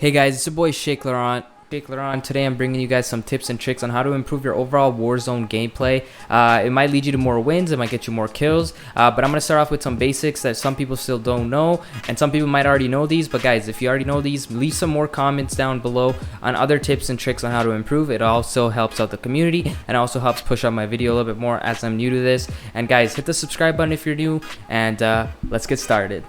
Hey guys, it's your boy Shake Laurent. Today I'm bringing you guys some tips and tricks on how to improve your overall Warzone gameplay. It might lead you to more wins, it might get you more kills, but I'm going to start off with some basics that some people still don't know, and some people might already know these. But guys, if you already know these, leave some more comments down below on other tips and tricks on how to improve. It also helps out the community and also helps push out my video a little bit more as I'm new to this. And guys, hit the subscribe button if you're new, and let's get started.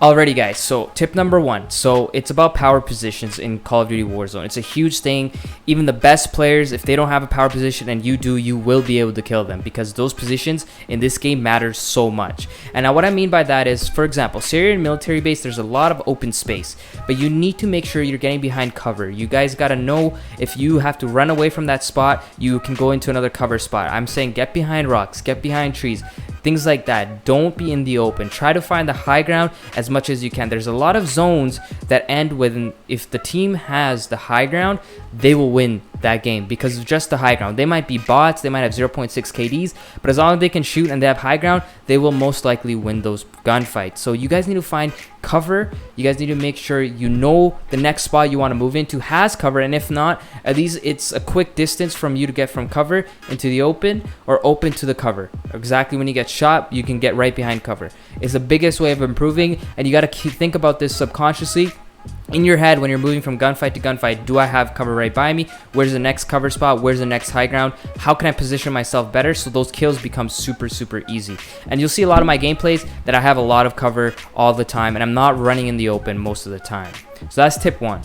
Alrighty guys, so tip number one. So it's about power positions in Call of Duty Warzone. It's a huge thing. Even the best players, if they don't have a power position and you do, you will be able to kill them, because those positions in this game matter so much. And now what I mean by that is, for example, Syrian military base, there's a lot of open space, but you need to make sure you're getting behind cover. You guys gotta know, if you have to run away from that spot, you can go into another cover spot. I'm saying get behind rocks, get behind trees, things like that. Don't be in the open. Try to find the high ground as much as you can. There's a lot of zones that end with, if the team has the high ground, they will win that game because of just the high ground. They might be bots, they might have 0.6 KDs, but as long as they can shoot and they have high ground, they will most likely win those gunfights. So you guys need to find cover. You guys need to make sure you know the next spot you want to move into has cover, and if not, at least it's a quick distance from you to get from cover into the open or open to the cover. Exactly when you get shot, you can get right behind cover. It's the biggest way of improving, and you got to think about this subconsciously in your head when you're moving from gunfight to gunfight. Do I have cover right by me? Where's the next cover spot? Where's the next high ground? How can I position myself better so those kills become super easy? And you'll see a lot of my gameplays that I have a lot of cover all the time, and I'm not running in the open most of the time. So that's tip one.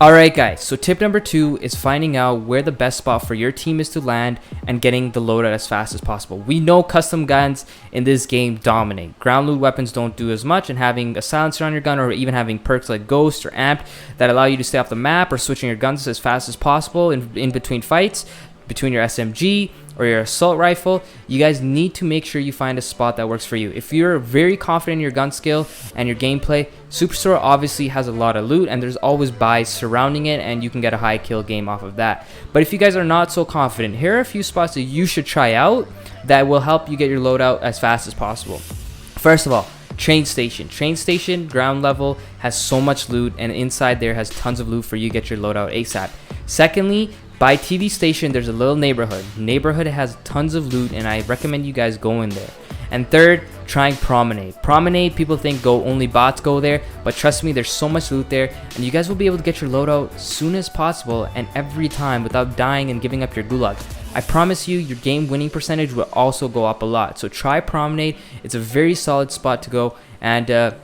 Alright guys, so tip number two is finding out where the best spot for your team is to land and getting the loadout as fast as possible. We know custom guns in this game dominate. Ground loot weapons don't do as much, and having a silencer on your gun, or even having perks like Ghost or Amped that allow you to stay off the map, or switching your guns as fast as possible in between fights, between your SMG or your assault rifle, you guys need to make sure you find a spot that works for you. If you're very confident in your gun skill and your gameplay, Superstore obviously has a lot of loot, and there's always buys surrounding it, and you can get a high kill game off of that. But if you guys are not so confident, here are a few spots that you should try out that will help you get your loadout as fast as possible. First of all, train station. Train station, ground level, has so much loot, and inside there has tons of loot for you to get your loadout ASAP. Secondly, by TV station, there's a little neighborhood. Neighborhood has tons of loot, and I recommend you guys go in there. And third, trying promenade. Promenade, people think only bots go there, but trust me, there's so much loot there, and you guys will be able to get your loadout as soon as possible and every time without dying and giving up your gulag. I promise you, your game winning percentage will also go up a lot. So try promenade. It's a very solid spot to go, and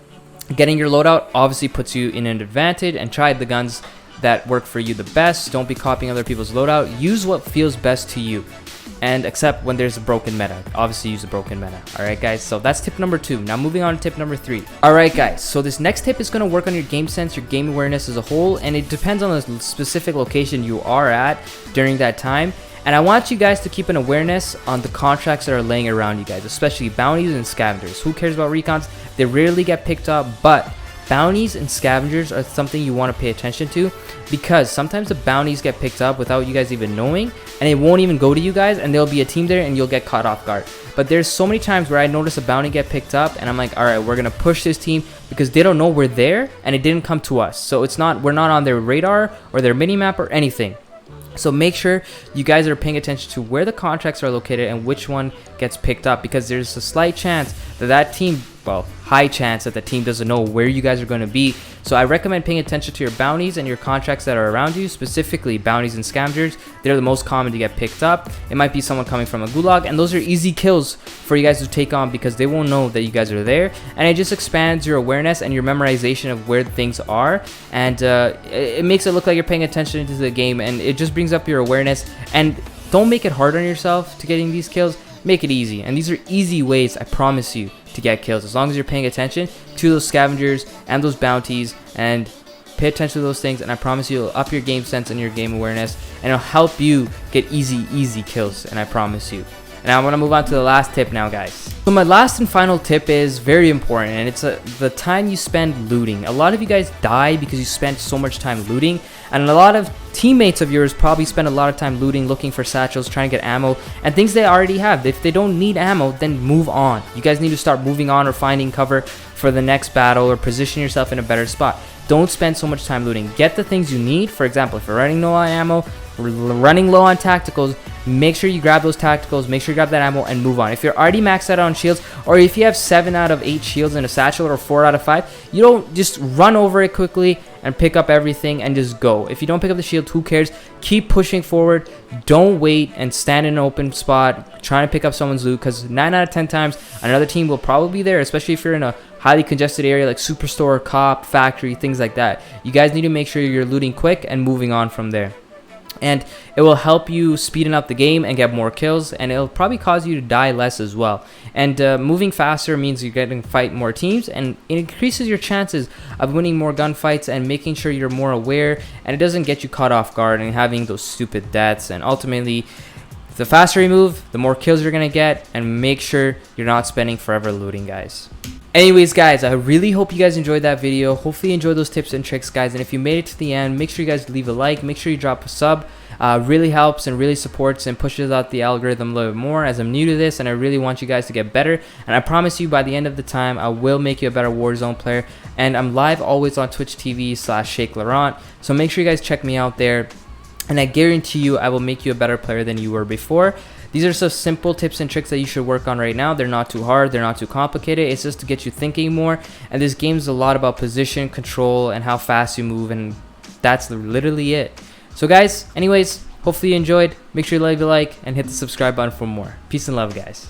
getting your loadout obviously puts you in an advantage. And try the guns that work for you the best. Don't be copying other people's loadout. Use what feels best to you, and except when there's a broken meta, obviously use a broken meta. Alright guys, so that's tip number two. Now moving on to tip number three. Alright guys, so this next tip is going to work on your game sense, your game awareness as a whole, and it depends on the specific location you are at during that time. And I want you guys to keep an awareness on the contracts that are laying around you guys, especially bounties and scavengers. Who cares about recons? They rarely get picked up, but bounties and scavengers are something you want to pay attention to, because sometimes the bounties get picked up without you guys even knowing, and it won't even go to you guys, and there'll be a team there and you'll get caught off guard. But there's so many times where I notice a bounty get picked up and I'm like, alright, we're gonna push this team, because they don't know we're there and it didn't come to us. So we're not on their radar or their minimap or anything. So make sure you guys are paying attention to where the contracts are located and which one gets picked up, because there's a slight chance that team, well, high chance that the team doesn't know where you guys are going to be. So I recommend paying attention to your bounties and your contracts that are around you, specifically bounties and scavengers. They're the most common to get picked up. It might be someone coming from a gulag, and those are easy kills for you guys to take on because they won't know that you guys are there, and it just expands your awareness and your memorization of where things are, and it makes it look like you're paying attention to the game, and it just brings up your awareness. And don't make it hard on yourself to getting these kills. Make it easy, and these are easy ways, I promise you, to get kills, as long as you're paying attention to those scavengers and those bounties, and pay attention to those things, and I promise you it'll up your game sense and your game awareness, and it'll help you get easy kills, and I promise you. Now I'm going to move on to the last tip now, guys. So my last and final tip is very important, and it's the time you spend looting. A lot of you guys die because you spent so much time looting, and a lot of teammates of yours probably spend a lot of time looting, looking for satchels, trying to get ammo, and things they already have. If they don't need ammo, then move on. You guys need to start moving on or finding cover for the next battle, or position yourself in a better spot. don't spend so much time looting. Get the things you need. For example, if you're running low on ammo, running low on tacticals, make sure you grab those tacticals, make sure you grab that ammo and move on. If you're already maxed out on shields, or if you have 7 out of 8 shields in a satchel or 4 out of 5, you don't just run over it quickly and pick up everything and just go. If you don't pick up the shield, who cares? Keep pushing forward. Don't wait and stand in an open spot trying to pick up someone's loot, because 9 out of 10 times another team will probably be there, especially if you're in a highly congested area like superstore, cop, factory, things like that. You guys need to make sure you're looting quick and moving on from there. And it will help you speeding up the game and get more kills, and it'll probably cause you to die less as well. And moving faster means you're getting to fight more teams, and it increases your chances of winning more gunfights and making sure you're more aware, and it doesn't get you caught off guard and having those stupid deaths. And ultimately, the faster you move, the more kills you're gonna get, and make sure you're not spending forever looting, guys. Anyways, guys, I really hope you guys enjoyed that video. Hopefully you enjoyed those tips and tricks, guys. And if you made it to the end, make sure you guys leave a like. Make sure you drop a sub. Really helps and really supports and pushes out the algorithm a little bit more, as I'm new to this and I really want you guys to get better. And I promise you, by the end of the time, I will make you a better Warzone player. And I'm live always on Twitch TV/ShakeLaurent. So make sure you guys check me out there. And I guarantee you, I will make you a better player than you were before. These are some simple tips and tricks that you should work on right now. They're not too hard. They're not too complicated. It's just to get you thinking more. And this game's a lot about position, control, and how fast you move. And that's literally it. So guys, anyways, hopefully you enjoyed. Make sure you leave a like and hit the subscribe button for more. Peace and love, guys.